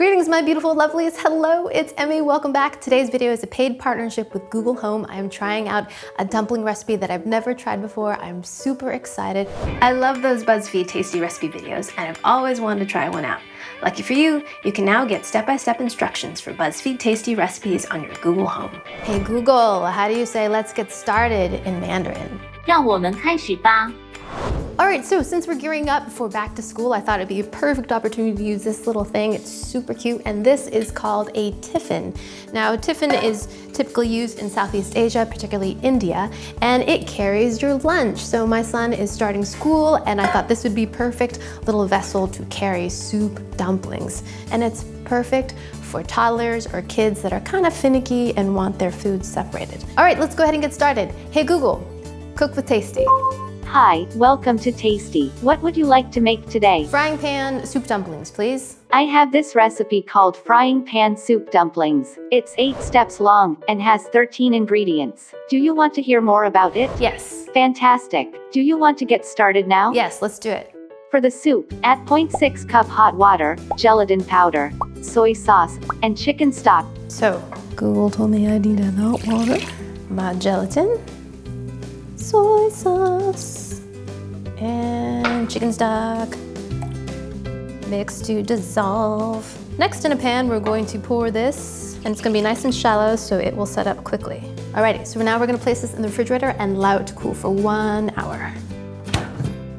Greetings, my beautiful lovelies. Hello, it's Emmy. Welcome back. Today's video is a paid partnership with Google Home. I am trying out a dumpling recipe that I've never tried before. I'm super excited. I love those BuzzFeed tasty recipe videos, and I've always wanted to try one out. Lucky for you, you can now get step-by-step instructions for BuzzFeed tasty recipes on your Google Home. Hey Google, how do you say let's get started in Mandarin? 让我们开始吧。 Alright, so since we're gearing up for back to school, I thought it'd be a perfect opportunity to use this little thing. It's super cute, and this is called a tiffin. Now, a tiffin is typically used in Southeast Asia, particularly India, and it carries your lunch. So my son is starting school, and I thought this would be perfect little vessel to carry soup dumplings. And it's perfect for toddlers or kids that are kind of finicky and want their food separated. Alright, let's go ahead and get started. Hey Google, cook with Tasty. Hi, welcome to Tasty. What would you like to make today? Frying pan soup dumplings, please. I have this recipe called frying pan soup dumplings. It's 8 steps long and has 13 ingredients. Do you want to hear more about it? Yes. Fantastic. Do you want to get started now? Yes, let's do it. For the soup, add 0.6 cup hot water, gelatin powder, soy sauce, and chicken stock. So, Google told me I needed hot water, my gelatin, soy sauce, and chicken stock. Mix to dissolve. Next in a pan, we're going to pour this, and it's gonna be nice and shallow so it will set up quickly. Alrighty, so now we're gonna place this in the refrigerator and allow it to cool for 1 hour.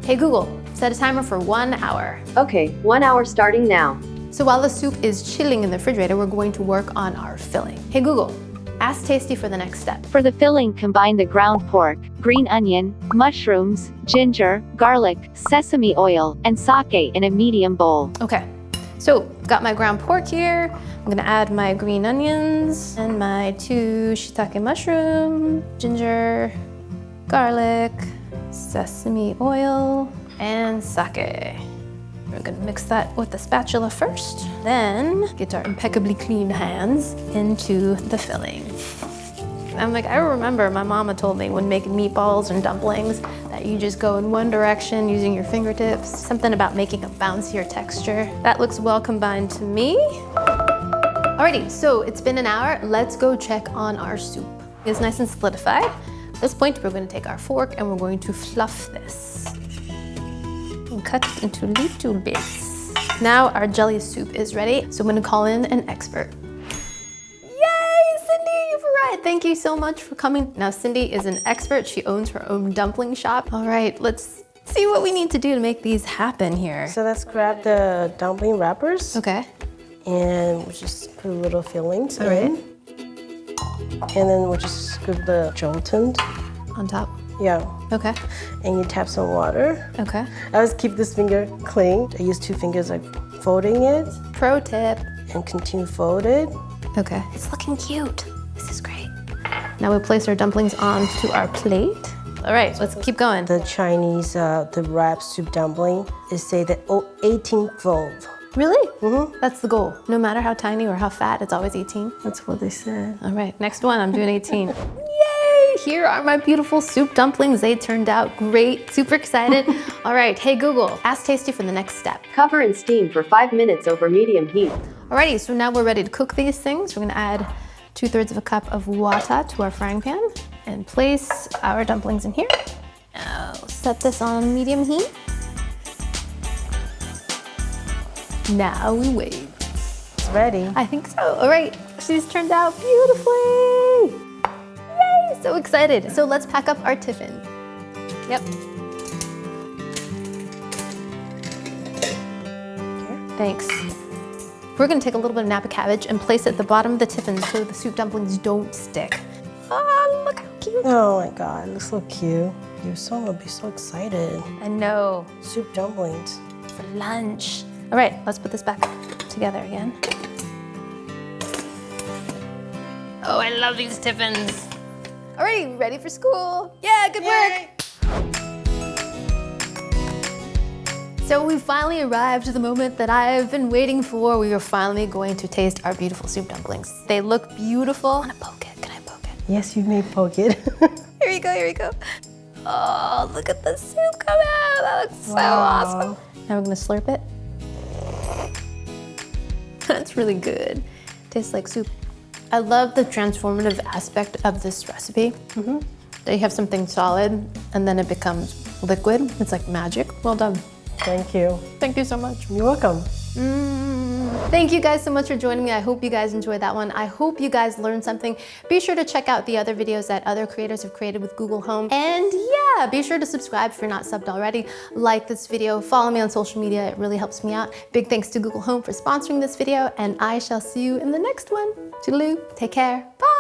Hey Google, set a timer for 1 hour. Okay, 1 hour starting now. So while the soup is chilling in the refrigerator, we're going to work on our filling. Hey Google, ask Tasty for the next step. For the filling, combine the ground pork, green onion, mushrooms, ginger, garlic, sesame oil, and sake in a medium bowl. Okay, so got my ground pork here. I'm gonna add my green onions and my 2 shiitake mushroom, ginger, garlic, sesame oil, and sake. We're gonna mix that with the spatula first, then get our impeccably clean hands into the filling. I remember my mama told me when making meatballs and dumplings that you just go in one direction using your fingertips. Something about making a bouncier texture. That looks well combined to me. Alrighty, so it's been an hour. Let's go check on our soup. It's nice and solidified. At this point, we're gonna take our fork and we're going to fluff this. And cut it into little bits. Now our jelly soup is ready, so I'm gonna call in an expert. Yay, Cindy, you've arrived. Thank you so much for coming. Now Cindy is an expert. She owns her own dumpling shop. All right, let's see what we need to do to make these happen here. So let's grab the dumpling wrappers. Okay. And we'll just put a little fillings All in. right. And then we'll just scoop the gelatin. On top. Yeah. Okay. And you tap some water. Okay. I always keep this finger clean. I use 2 fingers like folding it Pro tip. and continue fold it. Okay. It's looking cute. This is great. Now we place our dumplings onto our plate. All right, let's keep going. The Chinese, the wrap soup dumpling, is say that 18-fold. Really? Mm-hmm. That's the goal. No matter how tiny or how fat, it's always 18. That's what they said. All right, next one, I'm doing 18. Yay! Here are my beautiful soup dumplings. They turned out great, super excited. All right, hey Google, ask Tasty for the next step. Cover and steam for 5 minutes over medium heat. Alrighty, so now we're ready to cook these things. We're gonna add 2/3 of a cup of water to our frying pan and place our dumplings in here. Now set this on medium heat. Now we wait. It's ready. I think so. All right, she's turned out beautifully. Yay, so excited. So let's pack up our tiffin. Yep. Thanks. We're gonna take a little bit of Napa cabbage and place it at the bottom of the tiffin so the soup dumplings don't stick. Ah, look how cute. Oh my God, it looks so cute. Your son will be so excited. I know, Soup dumplings. for lunch. All right, let's put this back together again. Oh, I love these tiffins. All right, ready for school? Yeah, good work. So we finally arrived to the moment that I've been waiting for. We are finally going to taste our beautiful soup dumplings. They look beautiful. I wanna poke it, can I poke it? Yes, you may poke it. Here you go, here you go. Oh, look at the soup come out. That looks so awesome. Now we're gonna slurp it. That's really good. Tastes like soup. I love the transformative aspect of this recipe. That you have something solid and then it becomes liquid. It's like magic. Well done. Thank you. Thank you so much. You're welcome. Thank you guys so much for joining me. I hope you guys enjoyed that one. I hope you guys learned something. Be sure to check out the other videos that other creators have created with Google Home. And yeah, be sure to subscribe if you're not subbed already. Like this video, follow me on social media. It really helps me out. Big thanks to Google Home for sponsoring this video, and I shall see you in the next one. Toodaloo, take care, bye.